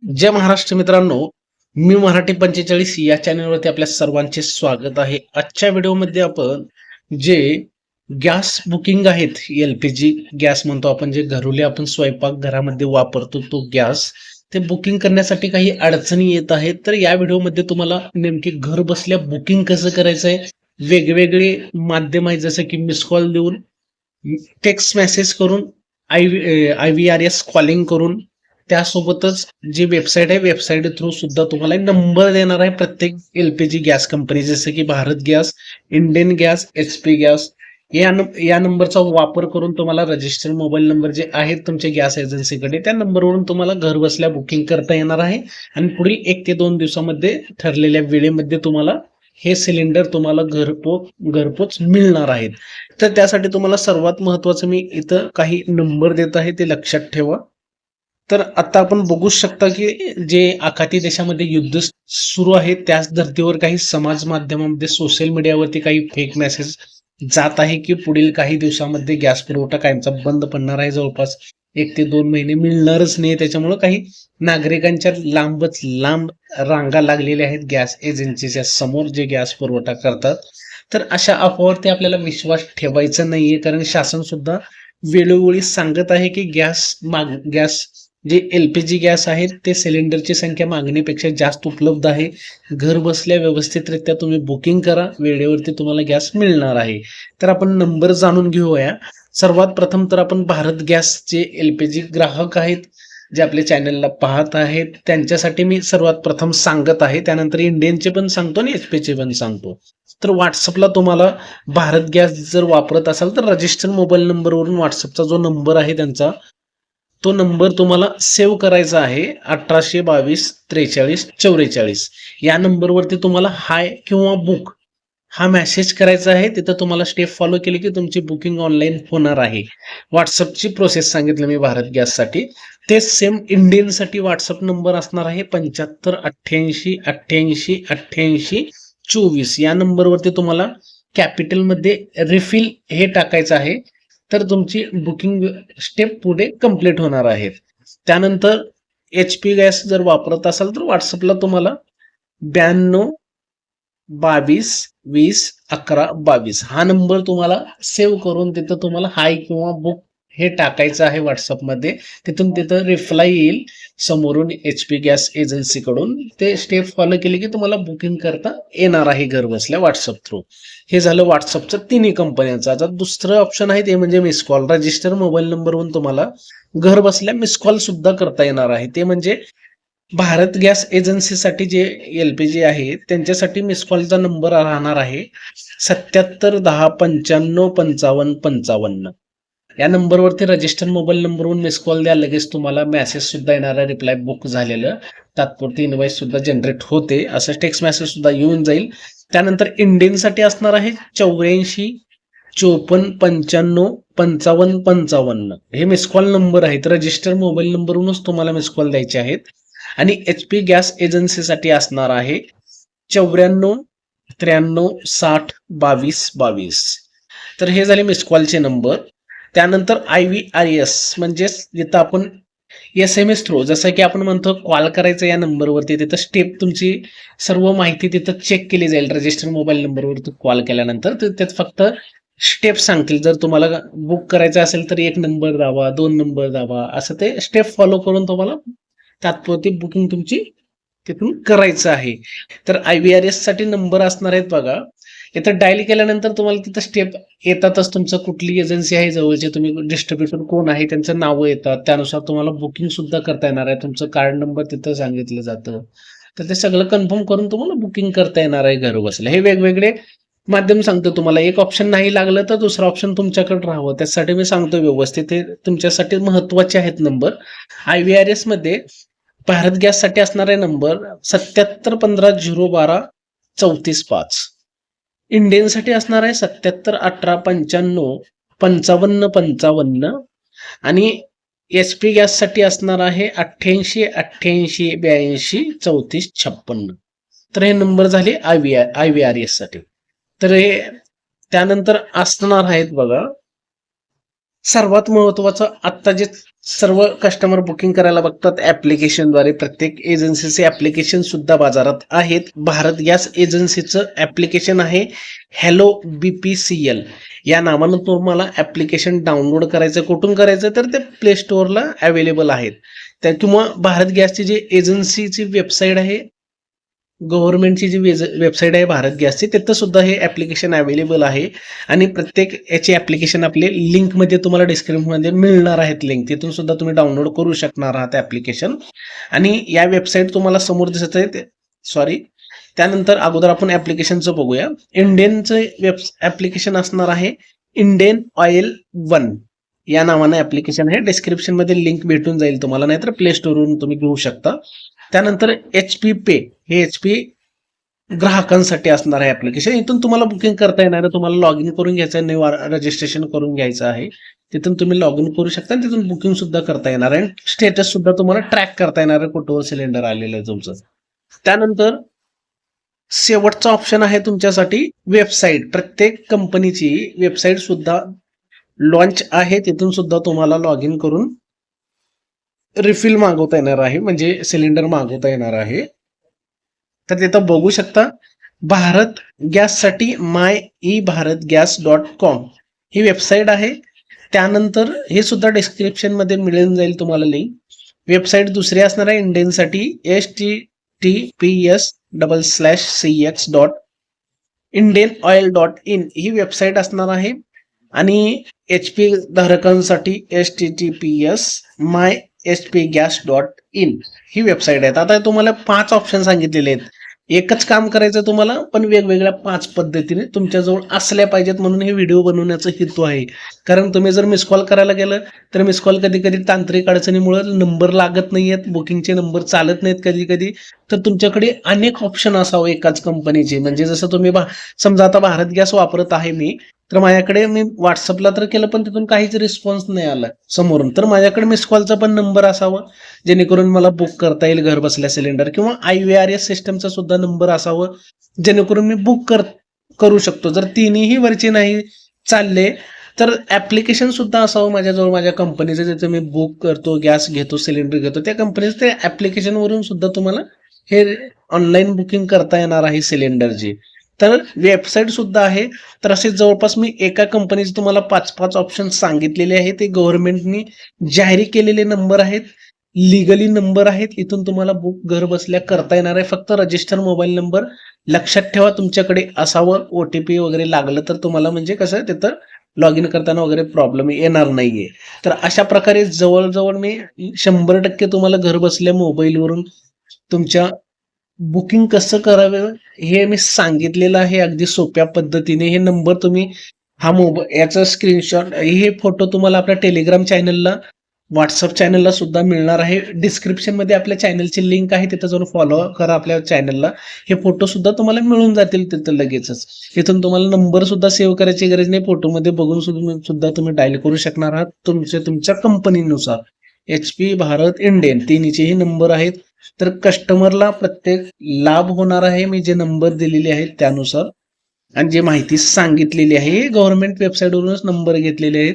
जय महाराष्ट्र मित्रांनो, मी मराठी 45 या चॅनलवरती आपल्या सर्वांचे स्वागत आहे. आजच्या व्हिडिओमध्ये आपण जे गॅस बुकिंग आहेत, एल-पी-जी गॅस म्हणतो आपण, जे घरोली आपण स्वयंपाक घरामध्ये वापरतो तो गॅस, ते बुकिंग करण्यासाठी काही अडचणी येत आहेत. तर या व्हिडिओमध्ये तुम्हाला नेमके घर बसल्या बुकिंग कसं करायचं आहे, वेगवेगळे माध्यम आहेत जसं की मिस कॉल देऊन, टेक्स्ट मेसेज करून, IVRS कॉलिंग करून, त्यासोबतच जी वेबसाईट आहे वेबसाईट थ्रू सुद्धा तुम्हाला नंबर देणार आहे प्रत्येक एलपीजी गॅस कंपनी, जसं की Bharat gas, Indian gas, HP gas. या नंबरचा वापर करून तुम्हाला रजिस्टर्ड मोबाईल नंबर जे आहेत तुमच्या गॅस एजन्सीकडे, त्या नंबरवरून तुम्हाला घर बसल्या बुकिंग करता येणार आहे आणि पुढील 1 ते 2 दिवसामध्ये ठरलेल्या वेळेमध्ये तुम्हाला हे सिलेंडर तुम्हाला घरपोच मिळणार आहेत. तर त्यासाठी तुम्हाला सर्वात महत्वाचं मी इथं काही नंबर देत आहे, ते लक्षात ठेवा. तर आता आपण बघू शकता की जे आखाती देशामध्ये युद्ध सुरू आहे, त्याच धर्तीवर काही समाज माध्यमामध्ये, सोशल मीडियावरती काही फेक मेसेज जात आहे की पुढील काही दिवसामध्ये गॅस पुरवठा कायमचा बंद पडणार आहे. जवळपास 1 ते 2 महिने मिळणारच नाही. त्याच्यामुळे काही नागरिकांच्या लांबच लांब रांगा लागलेल्या आहेत गॅस एजन्सीच्या समोर, जे गॅस पुरवठा करतात. तर अशा अफवावरती आपल्याला विश्वास ठेवायचा नाहीये, कारण शासन सुद्धा वेळोवेळी सांगत आहे की गॅस जे एलपीजी गॅस आहेत ते सिलेंडरची संख्या मागणीपेक्षा जास्त उपलब्ध आहे. घर बसल्या व्यवस्थितरित्या तुम्ही बुकिंग करा, वेळेवरती तुम्हाला गॅस मिळणार आहे. तर आपण नंबर जाणून घेऊया. सर्वात प्रथम तर आपण भारत गॅसचे एलपीजी ग्राहक आहेत जे आपल्या चॅनलला पाहत आहेत, त्यांच्यासाठी मी सर्वात प्रथम सांगत आहे. त्यानंतर इंडियनचे पण सांगतो आणि एचपीचे पण सांगतो. तर व्हॉट्सअपला तुम्हाला भारत गॅस जर वापरत असाल तर रजिस्टर्ड मोबाईल नंबरवरून व्हॉट्सअपचा जो नंबर आहे त्यांचा, तो नंबर तुम्हाला सेव्ह करायचा आहे, 1822 43 44. या नंबरवरती तुम्हाला हाय किंवा बुक हा मेसेज करायचा आहे. तिथं तुम्हाला स्टेप फॉलो केली की तुमची बुकिंग ऑनलाईन होणार आहे. व्हॉट्सअपची प्रोसेस सांगितलं मी भारत गॅससाठी. ते सेम इंडियनसाठी व्हॉट्सअप नंबर असणार आहे, 75 88 88 88 24. या नंबरवरती तुम्हाला कॅपिटलमध्ये रिफिल हे टाकायचं आहे. तर तुमची बुकिंग स्टेप पुढे कंप्लीट होणार आहेत. त्यानंतर HP गॅस जर वापरत असाल तर व्हॉट्सअपला तुम्हाला 92 22 20 11 22 हा नंबर तुम्हाला सेव्ह करून तिथं तुम्हाला हाय किंवा बुक हे टाकायचं आहे व्हॉट्सअपमध्ये. तिथं रिप्लाय येईल समोरून HP गॅस एजन्सीकडून. ते स्टेप फॉलो केले की तुम्हाला बुकिंग करता येणार आहे घर बसल्या व्हॉट्सअप थ्रू. हे झालं व्हॉट्सअपचं तिन्ही कंपन्यांचं. आता दुसरं ऑप्शन आहे ते म्हणजे मिस कॉल. रजिस्टर मोबाईल नंबरवरून तुम्हाला घर बसल्या मिस कॉल सुद्धा करता येणार आहे. ते म्हणजे भारत गॅस एजन्सीसाठी जे एलपीजी आहे त्यांच्यासाठी मिस कॉलचा नंबर राहणार आहे 77 10 55 55 55. या नंबरवरती रजिस्टर मोबाईल नंबरवरून मिस कॉल द्या, लगेच तुम्हाला मेसेज सुद्धा येणार आहे, रिप्लाय बुक झालेलं. तात्पुरती इनवाईस सुद्धा जनरेट होते, असं टेक्स्ट मेसेज सुद्धा येऊन जाईल. त्यानंतर इंडियनसाठी असणार आहे 84 54 55 55 55. हे मिस कॉल नंबर आहेत, रजिस्टर मोबाईल नंबरवरूनच तुम्हाला मिस कॉल द्यायचे आहेत. आणि HP गॅस एजन्सीसाठी असणार आहे 94 93 60 22 22. तर हे झाले मिस कॉलचे नंबर. त्यानंतर IVRS म्हणजेच जिथं आपण SMS थ्रू, जसं की आपण म्हणतो कॉल करायचं या नंबरवरती, तिथं स्टेप तुमची सर्व माहिती तिथं चेक केली जाईल. रजिस्टर्ड मोबाईल नंबरवरती कॉल केल्यानंतर त्यात फक्त स्टेप सांगतील. जर तुम्हाला बुक करायचं असेल तर 1 नंबर दाबा, 2 नंबर दाबा, असं ते स्टेप फॉलो करून तुम्हाला तात्पुरती बुकिंग तुमची तिथून करायचं आहे. तर IVRS साठी नंबर असणार आहेत बघा. इथं डायल केल्यानंतर तुम्हाला तिथं स्टेप येतातच, तुमचं कुठली एजन्सी आहे जवळची, तुम्ही डिस्ट्रीब्युटर कोण आहे त्यांचं नावं येतात, त्यानुसार तुम्हाला बुकिंग सुद्धा करता येणार आहे. तुमचं कार्ड नंबर तिथं सांगितलं जातं. तर ते सगळं कन्फर्म करून तुम्हाला बुकिंग करता येणार आहे घर बसल्या. हे वेगवेगळे माध्यम सांगतो तुम्हाला. एक ऑप्शन नाही लागलं तर दुसरं ऑप्शन तुमच्याकडे राहावं, त्यासाठी मी सांगतो व्यवस्थित. हे तुमच्यासाठी महत्वाचे आहेत नंबर. IVRS मध्ये भारत गॅससाठी असणारे नंबर 77 15 012 34 5. इंडियनसाठी असणार आहे 77 18 95 55 55. आणि HP गॅससाठी असणार आहे 88 88 82 34 56. तर हे नंबर झाले IVRS साठी. तर हे त्यानंतर असणार आहेत बघा सर्वात महत्वाचं, आत्ता जे सर्व कस्टमर बुकिंग करायला बघतात ऍप्लिकेशनद्वारे, प्रत्येक एजन्सीचे ऍप्लिकेशन सुद्धा बाजारात आहेत. भारत गॅस एजन्सीचं ऍप्लिकेशन आहे हॅलो BPCL. या नावानं तुम्हाला ऍप्लिकेशन डाउनलोड करायचं. कुठून करायचं तर ते प्ले स्टोअरला अवेलेबल आहेत त्या, किंवा भारत गॅसची जी एजन्सीची वेबसाईट आहे, गव्हर्नमेंटची जी वेबसाईट आहे भारत गॅसची, तिथं सुद्धा हे ऍप्लिकेशन अवेलेबल आहे. आणि प्रत्येक याची ऍप्लिकेशन आपले लिंकमध्ये तुम्हाला डिस्क्रिप्शनमध्ये मिळणार आहेत लिंक, तिथून सुद्धा तुम्ही डाउनलोड करू शकणार आहात ऍप्लिकेशन. आणि या वेबसाईट तुम्हाला समोर दिसत आहे, सॉरी, त्यानंतर अगोदर आपण ऍप्लिकेशनचं बघूया. इंडियनचं ऍप्लिकेशन असणार आहे इंडियन ऑइल 1 या नावानं ऍप्लिकेशन आहे. डिस्क्रिप्शन मध्ये लिंक भेटून जाईल तुम्हाला, नाहीतर प्ले स्टोअरवरून तुम्ही घेऊ शकता. त्यानंतर HP पे, हे HP ग्राहकांसाठी असणार आहे ऍप्लिकेशन. इथून तुम्हाला बुकिंग करता येणार आहे. तुम्हाला लॉग इन करून घ्यायचं आहे, न्यू रजिस्ट्रेशन करून घ्यायचं आहे. तिथून तुम्ही लॉग इन करू शकता आणि तिथून बुकिंग सुद्धा करता येणार आहे. स्टेटस सुद्धा तुम्हाला ट्रॅक करता येणार आहे, कुठवर सिलेंडर आलेलं आहे तुमचं. त्यानंतर शेवटचा ऑप्शन आहे तुमच्यासाठी वेबसाईट. प्रत्येक कंपनीची वेबसाईट सुद्धा लॉन्च आहे, तिथून सुद्धा तुम्हाला लॉग इन करून रिफिल मागवता येणार आहे, म्हणजे सिलेंडर मागवता येणार आहे. तर तिथं बघू शकता, भारत गॅससाठी MyEBharatGas.com ही वेबसाईट आहे. त्यानंतर हे सुद्धा डिस्क्रिप्शन मध्ये मिळून जाईल तुम्हाला लिंक. वेबसाईट दुसरी असणार आहे इंडियनसाठी https://cx.indianoil.in ही वेबसाईट असणार आहे. आणि HP धारकांसाठी https://myhpgas.in ही वेबसाईट आहे. आता तुम्हाला 5 ऑप्शन सांगितलेले आहेत. एकच काम करायचं तुम्हाला, पण वेगवेगळ्या 5 पद्धतीने तुमच्याजवळ असल्या पाहिजेत, म्हणून हे व्हिडिओ बनवण्याचा हेतू आहे. कारण तुम्ही जर मिस कॉल करायला गेलं तर मिस कॉल कधी कधी तांत्रिक अडचणीमुळे नंबर लागत नाहीयेत, बुकिंगचे नंबर चालत नाहीत कधी कधी. तर तुमच्याकडे अनेक ऑप्शन असावं एकाच कंपनीचे. म्हणजे जसं तुम्ही समजा आता भारत गॅस वापरत आहे मी, तर माझ्याकडे मी व्हॉट्सअपला तर केलं पण तिथून काहीच रिस्पॉन्स नाही आला समोरून. तर माझ्याकडे मिस कॉलचा पण नंबर असावा, जेणेकरून मला बुक करता येईल घर बसल्या सिलेंडर. किंवा IVRS सिस्टमचा सुद्धा नंबर असावं, जेणेकरून मी बुक करू शकतो. जर तिन्ही वरचे नाही चालले तर ऍप्लिकेशन सुद्धा असावं माझ्याजवळ, माझ्या कंपनीचं, जिथे मी बुक करतो, गॅस घेतो, सिलेंडर घेतो, त्या कंपनीचं ते ऍप्लिकेशन वरून सुद्धा तुम्हाला हे ऑनलाईन बुकिंग करता येणार आहे सिलेंडरची. तर वेबसाईट सुद्धा आहे. तर असे जवळपास मी एका कंपनीचे तुम्हाला 5 ऑप्शन सांगितलेले आहेत. ते गव्हर्नमेंटनी जाहीर केलेले नंबर आहेत, लिगली नंबर आहेत. इथून तुम्हाला बुक घर बसल्या करता येणार आहे. फक्त रजिस्टर मोबाईल नंबर लक्षात ठेवा तुमच्याकडे असावं. OTP वगैरे लागलं तर तुम्हाला म्हणजे कसं तिथं लॉग इन करताना वगैरे प्रॉब्लेम येणार नाहीये. तर अशा प्रकारे जवळजवळ मी 100% तुम्हाला घर बसल्या मोबाईलवरून तुमच्या बुकिंग कसं करावं हे मी सांगितलेलं आहे अगदी सोप्या पद्धतीने. हे नंबर तुम्ही याचा स्क्रीनशॉट, हे फोटो तुम्हाला आपल्या टेलिग्राम चॅनलला, व्हॉट्सअप चॅनलला सुद्धा मिळणार आहे. डिस्क्रिप्शन मध्ये आपल्या चॅनलची लिंक आहे, तिथं जाऊन फॉलो करा आपल्या चॅनलला. हे फोटो सुद्धा तुम्हाला मिळून जातील तिथं लगेचच. इथून तुम्हाला नंबर सुद्धा सेव्ह करायची गरज नाही, फोटोमध्ये बघून सुद्धा तुम्ही डायल करू शकणार आहात तुमच्या कंपनीनुसार. HP, भारत, इंडियन तिन्हीचेही नंबर आहेत. तर कस्टमरला प्रत्येक लाभ होणार आहे मी जे नंबर दिलेले आहेत त्यानुसार. आणि जे माहिती सांगितलेली आहे गव्हर्नमेंट वेबसाईटवरूनच नंबर घेतलेले आहेत.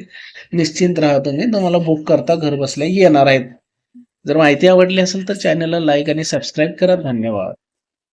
निश्चिंत राहा, तुम्हाला बुक करता घर बसल्या येणार आहेत. जर माहिती आवडली असेल तर चॅनलला लाईक आणि सबस्क्राईब करा. धन्यवाद.